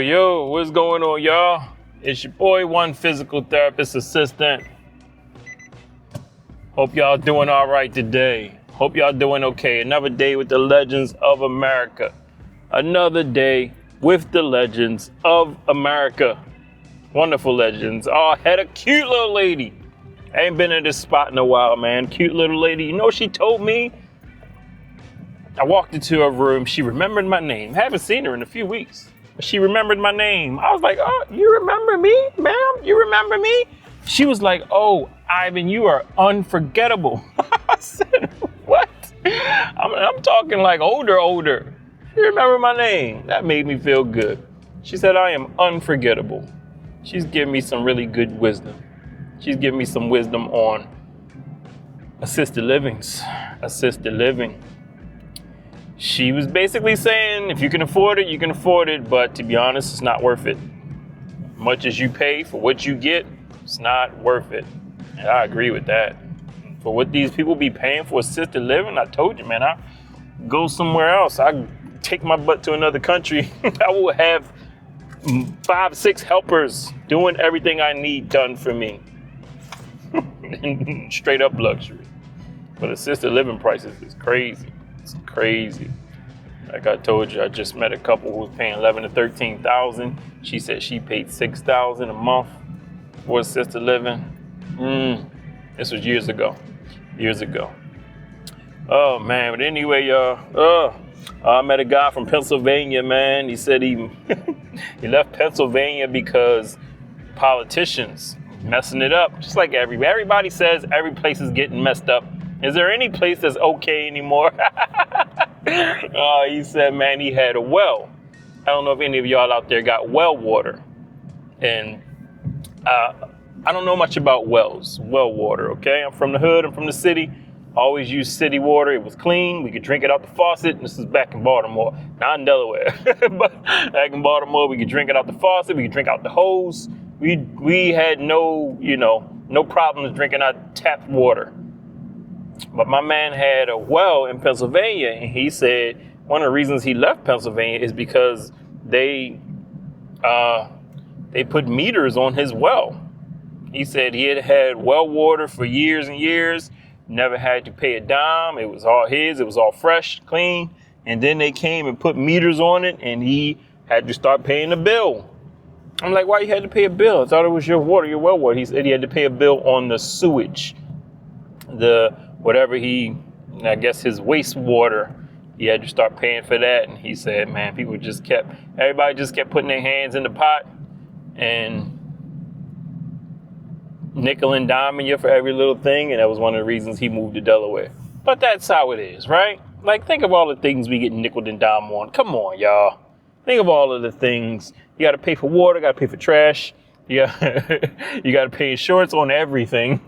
Yo, what's going on, y'all? It's your boy, one physical therapist assistant. Hope y'all doing all right today. Hope y'all doing okay. Another day with the legends of America. Another day with the legends of America. Wonderful legends. Oh, had a cute little lady. I ain't been in this spot in a while, man. Cute little lady. You know what she told me? I walked into her room. She remembered my name. Haven't seen her in a few weeks. She remembered my name. I was like, oh, you remember me, ma'am? You remember me? She was like, oh, Ivan, you are unforgettable. I said, what? I'm talking like older. You remember my name? That made me feel good. She said, I am unforgettable. She's giving me some really good wisdom. She's giving me some wisdom on assisted living. She was basically saying, if you can afford it, you can afford it. But to be honest, it's not worth it. Much as you pay for what you get, it's not worth it. And I agree with that. For what these people be paying for assisted living, I told you, man, I go somewhere else. I take my butt to another country. I will have 5-6 helpers doing everything I need done for me. Straight up luxury. But assisted living prices is crazy. It's crazy. Like I told you, I just met a couple who was paying $11,000 to $13,000. She said she paid $6,000 a month for assisted living. This was years ago. Oh man, but anyway, y'all. I met a guy from Pennsylvania, man. He said he he left Pennsylvania because politicians messing it up. Just like everybody says, every place is getting messed up. Is there any place that's okay anymore? He said, man, he had a well. I don't know if any of y'all out there got well water. And I don't know much about well water, okay? I'm from the hood, I'm from the city. I always use city water. It was clean. We could drink it out the faucet. This is back in Baltimore, not in Delaware. But back in Baltimore, we could drink it out the faucet. We could drink out the hose. We had no problems drinking out tap water. But my man had a well in Pennsylvania, and he said one of the reasons he left Pennsylvania is because they put meters on his well. He said he had well water for years and years, never had to pay a dime. It was all his. It was all fresh, clean. And then they came and put meters on it, and he had to start paying the bill. I'm like, why you had to pay a bill? I thought it was your water, your well water. He said he had to pay a bill on the sewage, whatever I guess his wastewater, he had to start paying for that. And he said, man, everybody just kept putting their hands in the pot and nickel and diming you for every little thing. And that was one of the reasons he moved to Delaware. But that's how it is, right? Like, think of all the things we get nickeled and dimed on. Come on, y'all. Think of all of the things. You got to pay for water, got to pay for trash. You got to pay insurance on everything.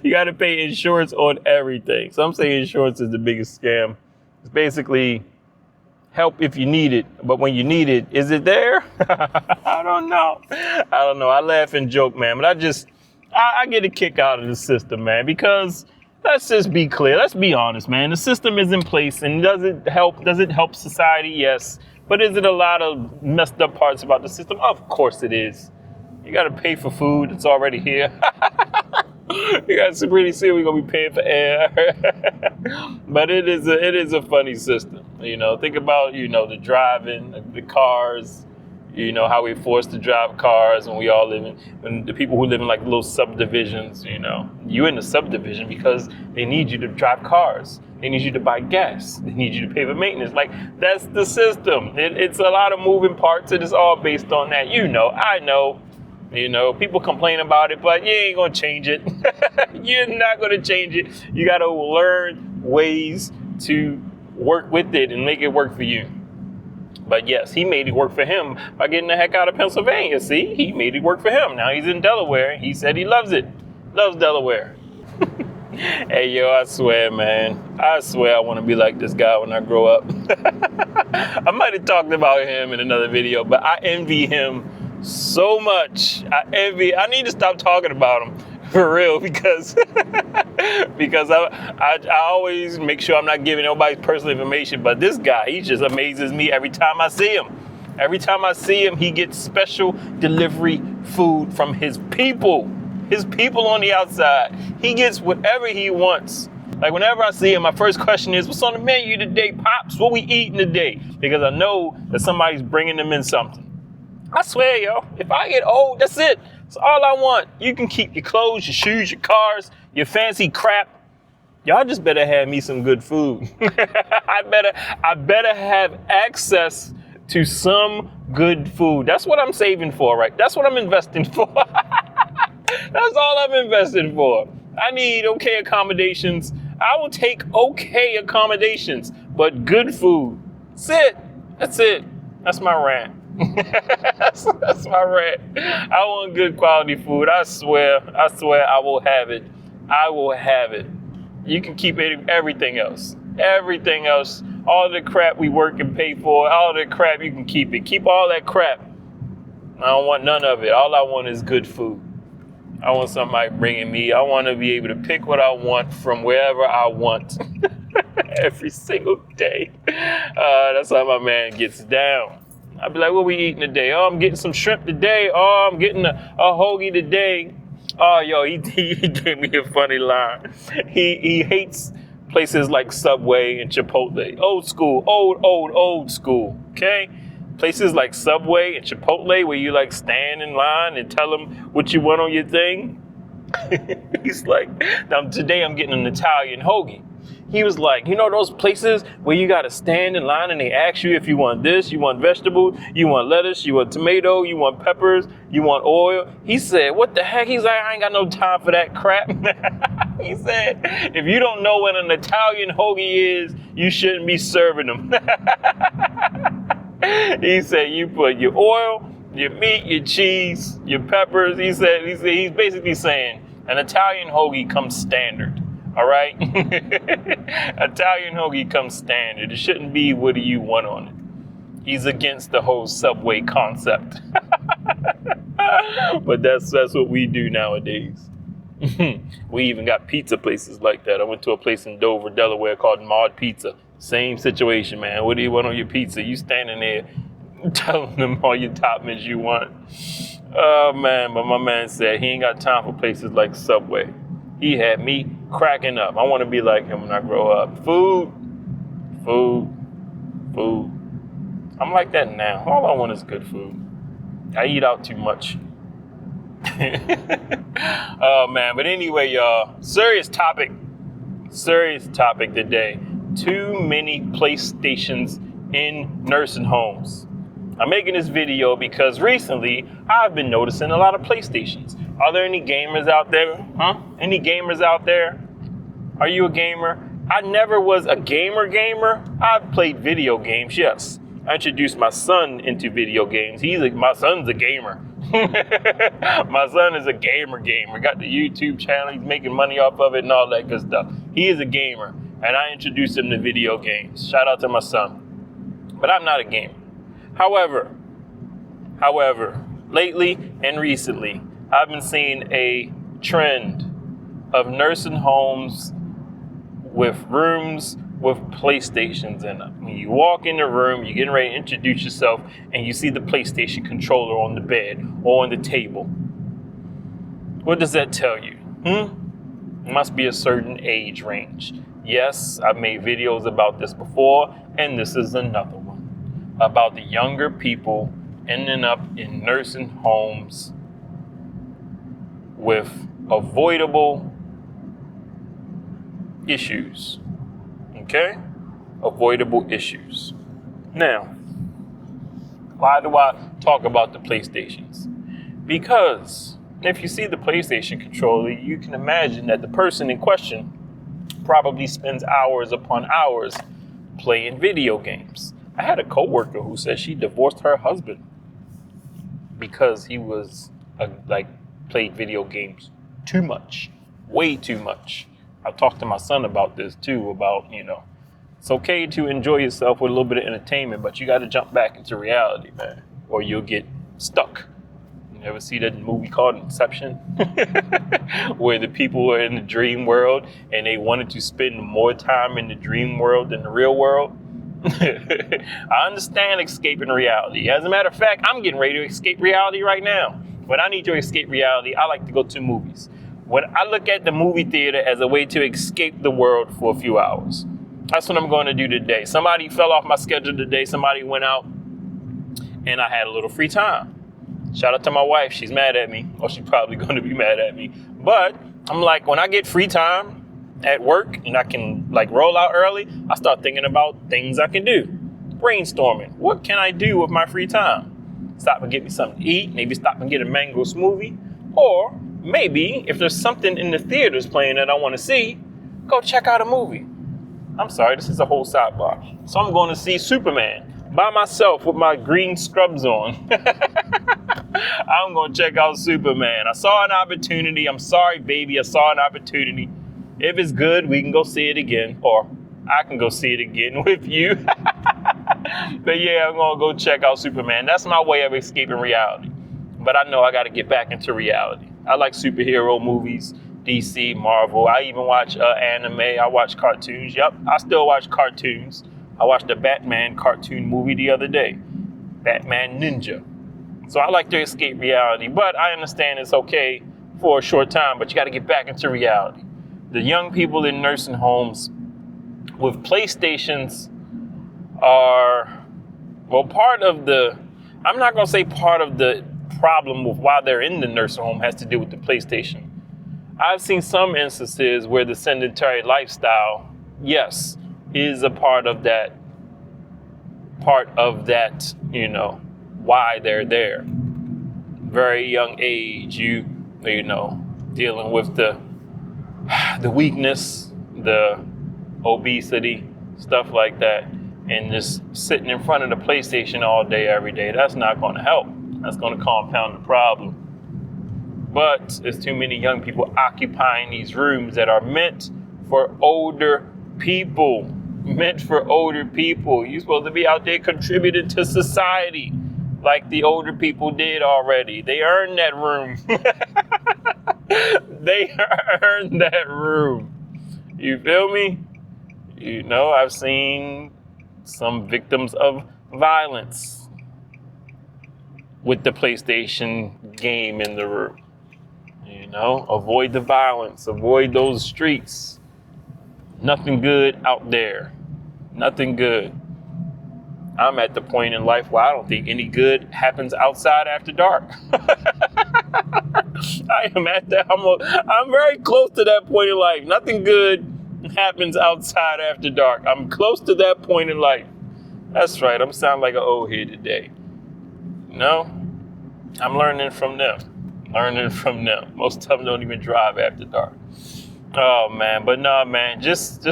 You got to pay insurance on everything. Some say insurance is the biggest scam. It's basically help if you need it. But when you need it, is it there? I don't know. I laugh and joke, man. But I get a kick out of the system, man, because let's just be clear. Let's be honest, man. The system is in place, and does it help society? Yes. But is it a lot of messed up parts about the system? Of course it is. You got to pay for food. It's already here. You guys pretty soon we're gonna be paying for air. But it is a funny system. Think about the driving, the cars. How we're forced to drive cars when we all when the people who live in like little subdivisions. You in the subdivision because they need you to drive cars. They need you to buy gas. They need you to pay for maintenance. Like, that's the system. It's a lot of moving parts, and it's all based on that. I know. People complain about it, but you ain't gonna change it. You're not gonna change it. You gotta learn ways to work with it and make it work for you. But yes, he made it work for him by getting the heck out of Pennsylvania. See, he made it work for him. Now he's in Delaware. He said he loves it. Loves Delaware. Hey, yo, I swear, man. I swear I want to be like this guy when I grow up. I might have talked about him in another video, but I envy him so much. I need to stop talking about him for real, because I always make sure I'm not giving nobody's personal information. But this guy, he just amazes me every time I see him. Every time I see him, he gets special delivery food from his people. His people on the outside. He gets whatever he wants. Like whenever I see him, my first question is, what's on the menu today, Pops? What we eating today? Because I know that somebody's bringing them in something. I swear, yo, if I get old, that's it. That's all I want. You can keep your clothes, your shoes, your cars, your fancy crap. Y'all just better have me some good food. I better have access to some good food. That's what I'm saving for, right? That's what I'm investing for. That's all I'm investing for. I need okay accommodations. I will take okay accommodations, but good food. That's it. That's it. That's my rant. that's my rant. I want good quality food. I swear I will have it. I will have it. You can keep everything else. Everything else. All the crap we work and pay for, all the crap, you can keep it. Keep all that crap. I don't want none of it. All I want is good food. I want somebody bringing me. I want to be able to pick what I want from wherever I want. Every single day. That's how my man gets down. I'd be like, what we eating today? Oh, I'm getting some shrimp today. Oh, I'm getting a hoagie today. Oh, yo, he gave me a funny line. He hates places like Subway and Chipotle. Old school, old school, okay? Places like Subway and Chipotle where you like stand in line and tell them what you want on your thing. He's like, today I'm getting an Italian hoagie. He was like, you know those places where you got to stand in line and they ask you if you want this, you want vegetable, you want lettuce, you want tomato, you want peppers, you want oil. He said, what the heck? He's like, I ain't got no time for that crap. He said, if you don't know what an Italian hoagie is, you shouldn't be serving them. He said, you put your oil, your meat, your cheese, your peppers. He said he's basically saying an Italian hoagie comes standard. All right? Italian hoagie comes standard. It shouldn't be what do you want on it. He's against the whole Subway concept. But that's what we do nowadays. We even got pizza places like that. I went to a place in Dover, Delaware called Maud Pizza. Same situation, man. What do you want on your pizza? You standing there telling them all your toppings you want. Oh, man. But my man said he ain't got time for places like Subway. He had me cracking up. I want to be like him when I grow up. Food. I'm like that now. All I want is good food. I eat out too much. Oh, man. But anyway, y'all, serious topic today. Too many PlayStations in nursing homes. I'm making this video because recently I've been noticing a lot of PlayStations. Are there any gamers out there? Any gamers out there? Are you a gamer? I never was a gamer. I've played video games, yes. I introduced my son into video games. My son's a gamer. My son is a gamer. Got the YouTube channel. He's making money off of it and all that good stuff. He is a gamer, and I introduced him to video games. Shout out to my son. But I'm not a gamer. However, lately and recently, I've been seeing a trend of nursing homes with rooms with PlayStations in them. When you walk in the room, you're getting ready to introduce yourself, and you see the PlayStation controller on the bed or on the table. What does that tell you? It must be a certain age range. Yes, I've made videos about this before, and this is another one. About the younger people ending up in nursing homes with avoidable issues. Okay? Avoidable issues. Now, why do I talk about the PlayStations? Because if you see the PlayStation controller, you can imagine that the person in question probably spends hours upon hours playing video games. I had a coworker who said she divorced her husband because he was played video games too much, way too much. I've talked to my son about this too, about, it's okay to enjoy yourself with a little bit of entertainment, but you got to jump back into reality, man, or you'll get stuck. You ever see that movie called Inception? Where the people were in the dream world and they wanted to spend more time in the dream world than the real world? I understand escaping reality. As a matter of fact, I'm getting ready to escape reality right now. When I need to escape reality, I like to go to movies. When I look at the movie theater as a way to escape the world for a few hours. That's what I'm going to do today. Somebody fell off my schedule today. Somebody went out and I had a little free time. Shout out to my wife. She's mad at me. Or she's probably going to be mad at me. But I'm like, when I get free time at work and I can like roll out early, I start thinking about things I can do. Brainstorming. What can I do with my free time? Stop and get me something to eat. Maybe stop and get a mango smoothie. Or maybe if there's something in the theaters playing that I want to see, go check out a movie. I'm sorry, this is a whole sidebar. So I'm going to see Superman by myself with my green scrubs on. I'm going to check out Superman. I saw an opportunity. I'm sorry, baby. I saw an opportunity. If it's good, we can go see it again. Or I can go see it again with you. But yeah, I'm going to go check out Superman. That's my way of escaping reality. But I know I got to get back into reality. I like superhero movies. DC, Marvel. I even watch anime. I watch cartoons. Yep, I still watch cartoons. I watched a Batman cartoon movie the other day. Batman Ninja. So I like to escape reality, but I understand it's okay for a short time, but you got to get back into reality. The young people in nursing homes with PlayStations are, well, part of the, I'm not going to say part of the problem with why they're in the nursing home has to do with the PlayStation. I've seen some instances where the sedentary lifestyle, yes, is a part of that, you know, why they're there. Very young age, you know, dealing with the weakness, the obesity, stuff like that, and just sitting in front of the PlayStation all day, every day, that's not going to help. That's going to compound the problem. But there's too many young people occupying these rooms that are meant for older people. Meant for older people. You're supposed to be out there contributing to society like the older people did already. They earned that room. They earned that room. You feel me? You know, I've seen some victims of violence with the PlayStation game in the room. You know, avoid the violence, avoid those streets. Nothing good out there. Nothing good. I'm at the point in life where I don't think any good happens outside after dark. I am at that. I'm very close to that point in life. Nothing good happens outside after dark. I'm close to that point in life. That's right. I'm sounding like an old head today. No, I'm learning from them. Most of them don't even drive after dark. Oh man, but no, man, just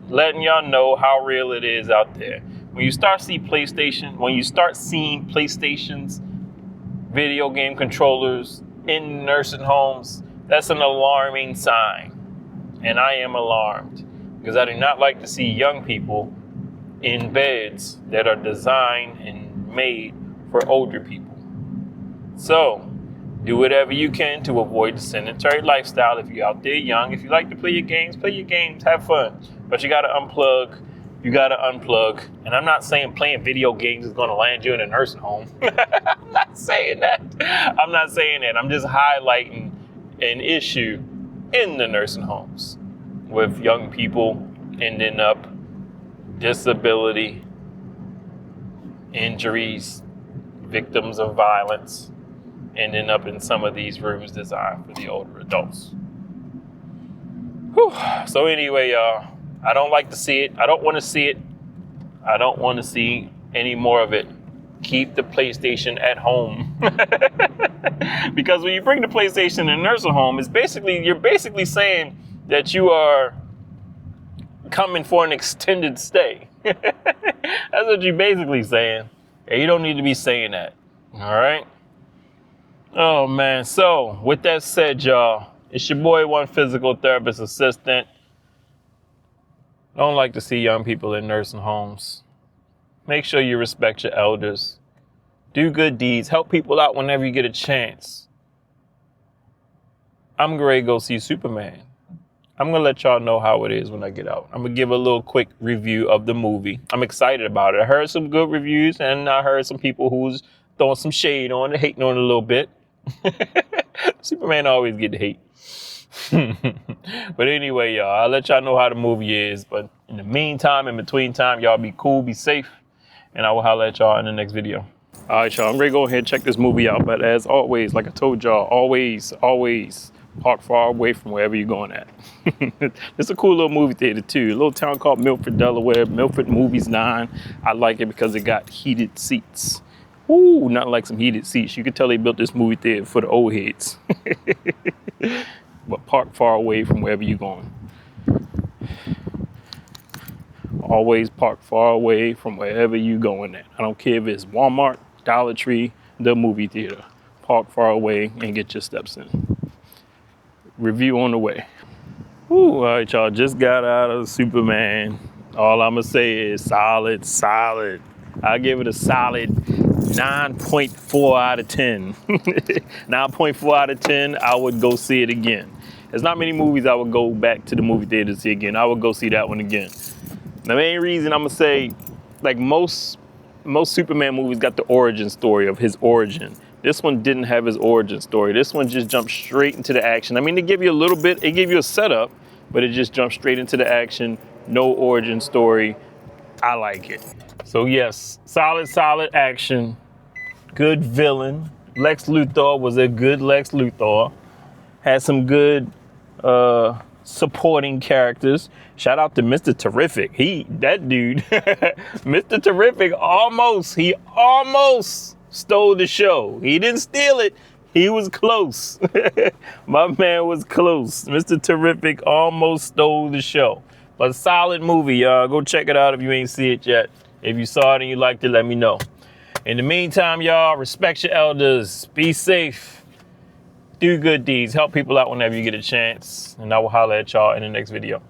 letting y'all know how real it is out there. When you start seeing PlayStations, video game controllers in nursing homes, that's an alarming sign. And I am alarmed because I do not like to see young people in beds that are designed and made for older people. So, do whatever you can to avoid the sedentary lifestyle. If you're out there young, if you like to play your games, have fun. But you gotta unplug. And I'm not saying playing video games is gonna land you in a nursing home. I'm not saying that. I'm just highlighting an issue in the nursing homes with young people ending up disability, injuries, victims of violence, ending up in some of these rooms designed for the older adults. Whew. So anyway, y'all, I don't like to see it. I don't want to see it. I don't want to see any more of it. Keep the PlayStation at home. Because when you bring the PlayStation in a nursing home, you're basically saying that you are coming for an extended stay. That's what you're basically saying. And you don't need to be saying that. All right? Oh, man. So, with that said, y'all, it's your boy, One Physical Therapist Assistant. Don't like to see young people in nursing homes. Make sure you respect your elders. Do good deeds. Help people out whenever you get a chance. I'm going to go see Superman. I'm going to let y'all know how it is when I get out. I'm going to give a little quick review of the movie. I'm excited about it. I heard some good reviews, and I heard some people who's throwing some shade on it, hating on it a little bit. Superman always get the hate. But anyway, y'all, I'll let y'all know how the movie is. But in the meantime, in between time, y'all be cool, be safe, and I will holler at y'all in the next video. All right, y'all, I'm ready to go ahead and check this movie out. But as always, like I told y'all, always park far away from wherever you're going at. It's a cool little movie theater too. A little town called Milford, Delaware. Milford Movies 9. I like it because it got heated seats. Ooh, not like some heated seats. You can tell they built this movie theater for the old heads. But park far away from wherever you're going. Always park far away from wherever you're going at. I don't care if it's Walmart, Dollar Tree, the movie theater. Park far away and get your steps in. Review on the way. Ooh, all right, y'all, just got out of Superman. All I'm gonna say is solid. I give it a solid 9.4 out of 10. 9.4 out of 10, I would go see it again. There's not many movies I would go back to the movie theater to see again. I would go see that one again. The main reason I'm gonna say, like most Superman movies got the origin story of his origin. This one didn't have his origin story. This one just jumped straight into the action. I mean, they give you a little bit, it gave you a setup, but it just jumped straight into the action. No origin story. I like it. So yes, solid action. Good villain. Lex Luthor was a good Lex Luthor. Had some good supporting characters. Shout out to Mr. Terrific. That dude, Mr. Terrific almost stole the show. He didn't steal it. He was close. My man was close. Mr. Terrific almost stole the show. But a solid movie, y'all. Go check it out if you ain't see it yet. If you saw it and you liked it, let me know. In the meantime, y'all, respect your elders. Be safe. Do good deeds. Help people out whenever you get a chance. And I will holler at y'all in the next video.